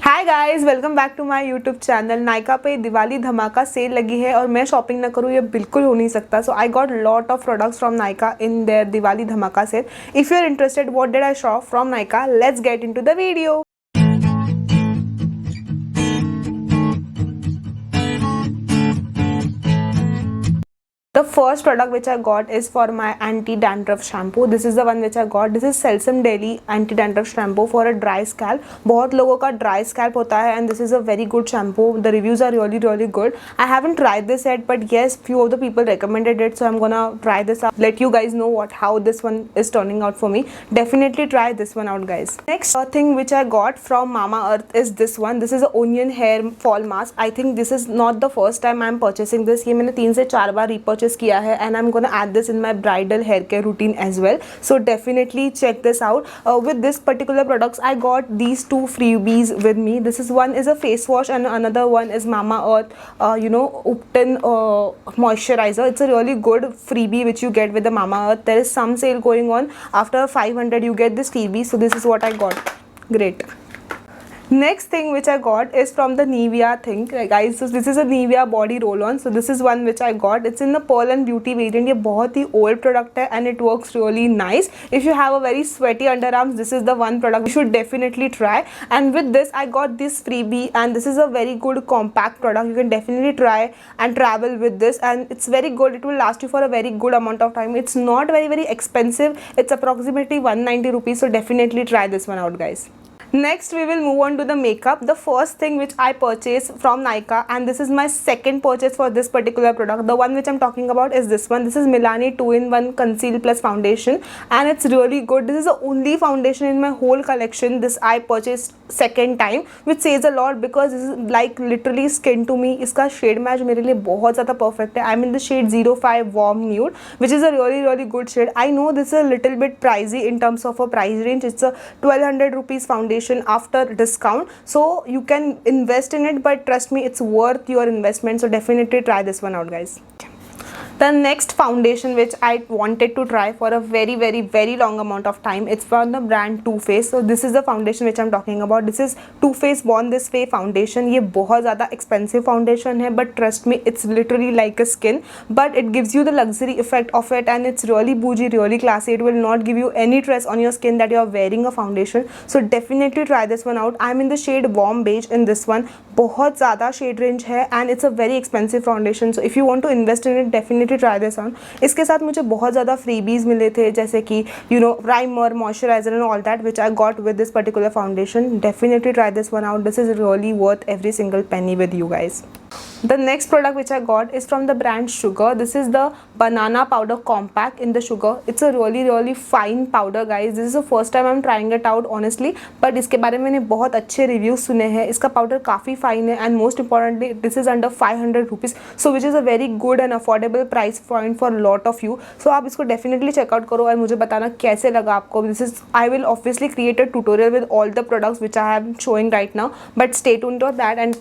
Hi guys, welcome back to my YouTube channel. Nykaa पे Diwali Dhamaka cell लगी है और मैं शॉपिंग ना करूँ ये बिल्कुल हो नहीं सकता। So I got lot of products from Nykaa in there Diwali Dhamaka sale. If you are interested what did I shop from Nykaa, let's get into the video. The first product which I got is for my anti-dandruff shampoo. This is the one which I got. This is Selsum Daily anti-dandruff shampoo for a dry scalp. बहुत लोगों का dry scalp होता है and this is a very good shampoo. The reviews are really good. I haven't tried this yet, but yes, few of the people recommended it, so I'm gonna try this out. Let you guys know how this one is turning out for me. Definitely try this one out, guys. Next thing which I got from Mamaearth is this one. This is a onion hair fall mask. I think this is not the first time I'm purchasing this. ये मैंने 3 से 4 बार repurchase किया है and I'm gonna add this in my bridal hair care routine as well. So definitely check this out. With this particular products, I got these 2 freebies with me. This is one is a face wash and another one is Mamaearth, Upton moisturizer. It's a really good freebie which you get with the Mamaearth. There is some sale going on. After 500 you get this freebie. So this is what I got. Great. Next thing which I got is from the Nivea thing, guys. So this is a Nivea body roll-on. So this is one which I got. It's in the Pearl and Beauty variant. ये बहुत ही old product है and it works really nice. If you have a very sweaty underarms, this is the one product you should definitely try. And with this, I got this freebie, and this is a very good compact product. You can definitely try and travel with this, and it's very good. It will last you for a very good amount of time. It's not very expensive. It's approximately 190 rupees. So definitely try this one out, guys. Next we will move on to the makeup. The first thing which I purchased from Nykaa, and this is my second purchase for this particular product. The one which I'm talking about is this one. This is Milani 2-in-1 Conceal Plus Foundation, and it's really good. This is the only foundation in my whole collection. This I purchased second time, which says a lot because this is like literally skin to me. इसका shade match मेरे लिए बहुत ज़्यादा perfect है. I'm in the shade 05 Warm Nude, which is a really good shade. I know this is a little bit pricey in terms of a price range. It's a 1200 rupees foundation after discount, so you can invest in it, but trust me, it's worth your investment. So definitely try this one out, guys. The next foundation which I wanted to try for a very long amount of time, it's from the brand Too Faced. So this is the foundation which I'm talking about. This is Too Faced Born This Way foundation. ये बहुत ज़्यादा expensive foundation है, but trust me, it's literally like a skin, but it gives you the luxury effect of it, and it's really bougie, really classy. It will not give you any stress on your skin that you are wearing a foundation. So definitely try this one out. I'm in the shade Warm Beige in this one. बहुत ज़्यादा shade range है and it's a very expensive foundation. So if you want to invest in it, definitely try this on. इसके साथ मुझे बहुत ज़्यादा freebies मिले थे, जैसे कि primer, moisturiser and all that which I got with this particular foundation. Definitely try this one out. This is really worth every single penny with you guys. The next product which I got is from the brand Sugar. This is the banana powder compact in the Sugar. It's a really fine powder, guys. This is the first time I'm trying it out honestly, but इसके बारे में मैंने बहुत अच्छे reviews सुने हैं. इसका powder काफ़ी फाइन है and most importantly this is under 500 rupees, so which is a very good and affordable price point for lot of you. So आप इसको definitely check out करो और मुझे बताना कैसे लगा आपको. This is I will obviously create a tutorial with all the products which I am showing right now, but stay tuned to that and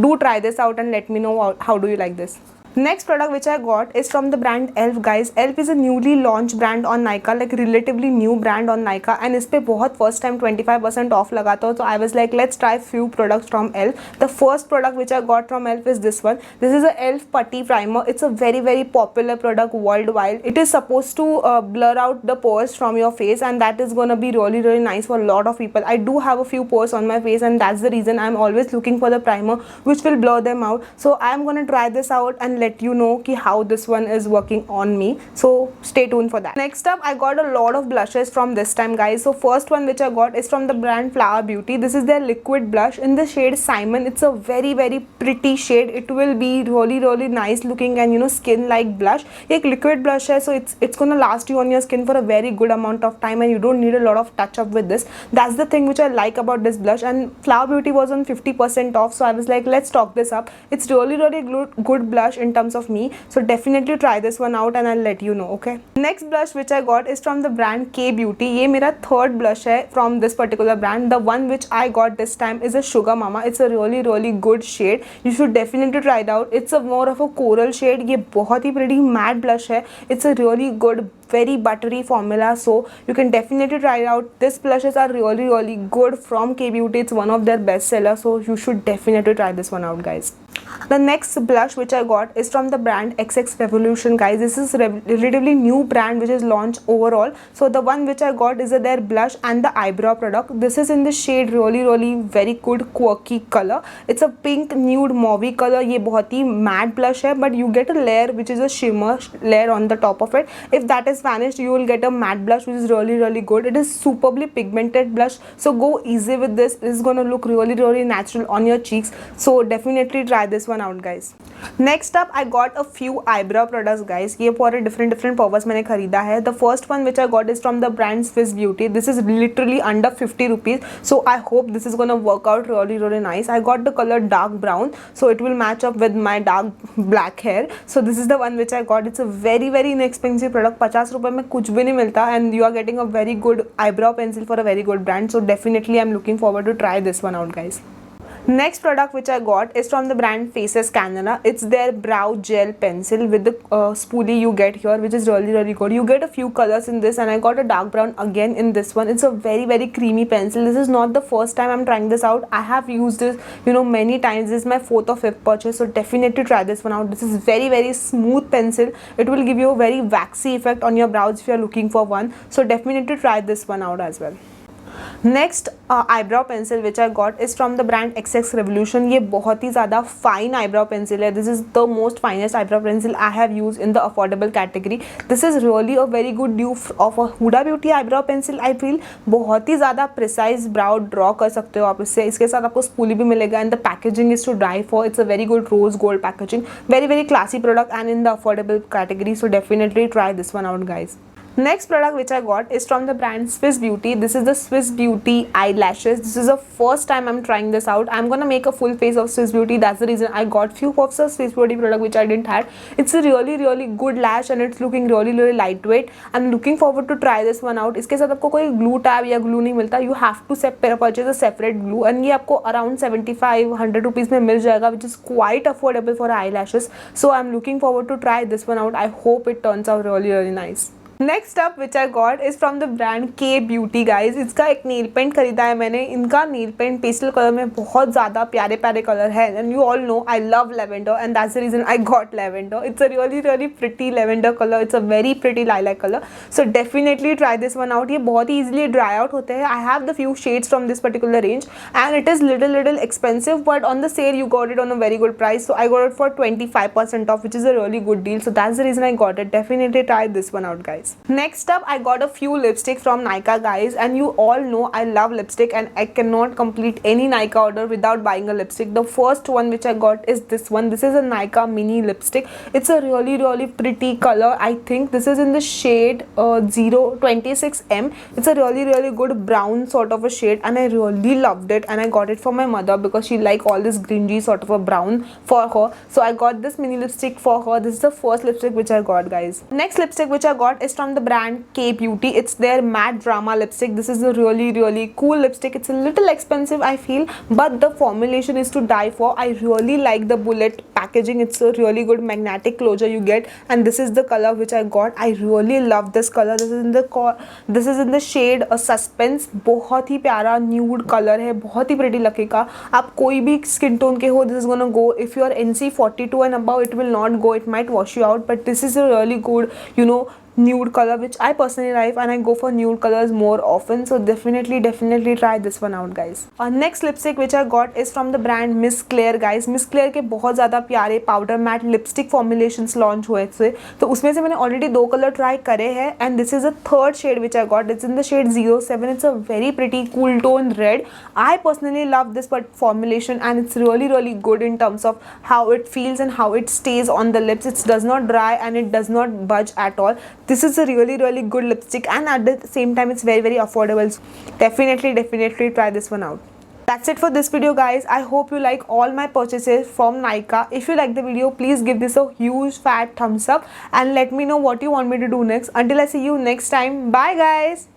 do try this out and let me know how do you like this. Next product which I got is from the brand Elf, guys. Elf is a newly launched brand on Nykaa, like relatively new brand on Nykaa, and इस पे बहुत first time 25% off लगा था. So I was like, let's try few products from Elf. The first product which I got from Elf is this one. This is a Elf Putty Primer. It's a very popular product worldwide. It is supposed to blur out the pores from your face, and that is gonna be really nice for a lot of people. I do have a few pores on my face, and that's the reason I'm always looking for the primer which will blur them out. So I'm gonna try this out and let you know ki how this one is working on me. So stay tuned for that. Next up, I got a lot of blushes from this time, guys. So first one which I got is from the brand Flower Beauty. This is their liquid blush in the shade Simon. It's a very pretty shade. It will be really nice looking and skin like blush. ये एक liquid blush है, so it's gonna last you on your skin for a very good amount of time, and you don't need a lot of touch up with this. That's the thing which I like about this blush, and Flower Beauty was on 50% off, so I was like, let's stock this up. It's really good blush in terms of me, so definitely try this one out and I'll let you know. Okay, next blush which I got is from the brand K Beauty. ये मेरा third blush है from this particular brand. The one which I got this time is a Sugar Mama. It's a really good shade. You should definitely try it out. It's a more of a coral shade. ये बहुत ही pretty matte blush है. It's a really good very buttery formula, so you can definitely try it out. These blushes are really good from K Beauty. It's one of their best sellers, so you should definitely try this one out, guys. The next blush which I got is from the brand XX Revolution, guys. This is relatively new brand which is launched overall. So the one which I got is their blush and the eyebrow product. This is in the shade really very good quirky color. It's a pink nude mauve color. ये बहुत ही matte blush है, but you get a layer which is a shimmer layer on the top of it. If that is vanished, you will get a matte blush which is really good. It is superbly pigmented blush, so go easy with this. It's gonna look really natural on your cheeks, so definitely try this one out, guys. Next up, I got a few eyebrow products, guys. ये for a different purpose मैंने खरीदा है. The first one which I got is from the brand Swiss Beauty. This is literally under 50 rupees, so I hope this is gonna work out really nice. I got the color dark brown, so it will match up with my dark black hair. So this is the one which I got. It's a very inexpensive product. 50 रुपए में कुछ भी नहीं मिलता, and you are getting a very good eyebrow pencil for a very good brand. So definitely I'm looking forward to try this one out, guys. Next product which I got is from the brand Faces Canada. It's their brow gel pencil with the spoolie you get here, which is really good. You get a few colors in this, and I got a dark brown again in this one. It's a very creamy pencil. This is not the first time I'm trying this out. I have used this many times. This is my 4th or 5th purchase, so definitely try this one out. This is very smooth pencil. It will give you a very waxy effect on your brows if you are looking for one, so definitely try this one out as well. Next eyebrow pencil which I got is from the brand XX Revolution. ये बहुत ही ज़्यादा fine eyebrow pencil है. This is the most finest eyebrow pencil I have used in the affordable category. This is really a very good dupe of a Huda Beauty eyebrow pencil. I feel बहुत ही ज़्यादा precise brow draw कर सकते हो आप इससे. इसके साथ आपको spoolie भी मिलेगा, and the packaging is to die for. It's a very good rose gold packaging. Very classy product and in the affordable category. So definitely try this one out, guys. Next product which I got is from the brand Swiss Beauty. This is the Swiss Beauty eyelashes. This is the first time I'm trying this out. I'm gonna make a full face of Swiss Beauty. That's the reason I got few of the Swiss Beauty product which I didn't have. It's a really good lash, and it's looking really lightweight. I'm looking forward to try this one out. इसके साथ आपको कोई glue tab या glue नहीं मिलता. You have to purchase a separate glue, and ये आपको around 75-100 rupees में मिल जाएगा, which is quite affordable for eyelashes. So I'm looking forward to try this one out. I hope it turns out really nice. Next up which I got is from the brand K Beauty, guys. इसका एक नील paint खरीदा है मैंने. इनका नील paint pastel colour में बहुत ज़्यादा प्यारे कलर है, and you all know I love lavender, and that's the reason I got lavender. It's a really pretty lavender color. It's a very pretty lilac color, so definitely try this one out. ये बहुत ही easily dry out होते हैं. I have the few shades from this particular range, and it is little expensive, but on the sale you got it on a very good price. So I got it for 25% off, which is a really good deal. So that's the reason I got it. Definitely try this one out, guys. Next up, I got a few lipsticks from Nykaa, guys, and you all know I love lipstick, and I cannot complete any Nykaa order without buying a lipstick. The first one which I got is this one. This is a Nykaa mini lipstick. It's a really pretty color. I think this is in the shade 026M. It's a really good brown sort of a shade, and I really loved it, and I got it for my mother because she like all this grungy sort of a brown for her. So I got this mini lipstick for her. This is the first lipstick which I got, guys. Next lipstick which I got is from the brand K Beauty. It's their matte drama lipstick. This is a really cool lipstick. It's a little expensive, I feel, but the formulation is to die for. I really like the bullet packaging. It's a really good magnetic closure you get, and this is the color which I got. I really love this color. This is in the shade Suspense. बहुत ही प्यारा nude color है, बहुत ही pretty लगेगा. आप कोई भी skin tone के हो, this is gonna go. If you are NC 42 and above, it will not go. It might wash you out, but this is a really good, nude color which I personally like, and I go for nude colors more often, so definitely try this one out, guys. Next lipstick which I got is from the brand Miss Claire, guys. Miss Claire के बहुत ज़्यादा प्यारे powder matte lipstick formulations launch हुए थे, तो उसमें से मैंने already 2 color try करे हैं, and this is a third shade which I got. It's in the shade 07. It's a very pretty cool tone red. I personally love this formulation, and it's really good in terms of how it feels and how it stays on the lips. It does not dry and it does not budge at all. This is a really good lipstick, and at the same time it's very affordable. So definitely try this one out. That's it for this video, guys. I hope you like all my purchases from Nykaa. If you like the video, please give this a huge fat thumbs up and let me know what you want me to do next. Until I see you next time, bye guys.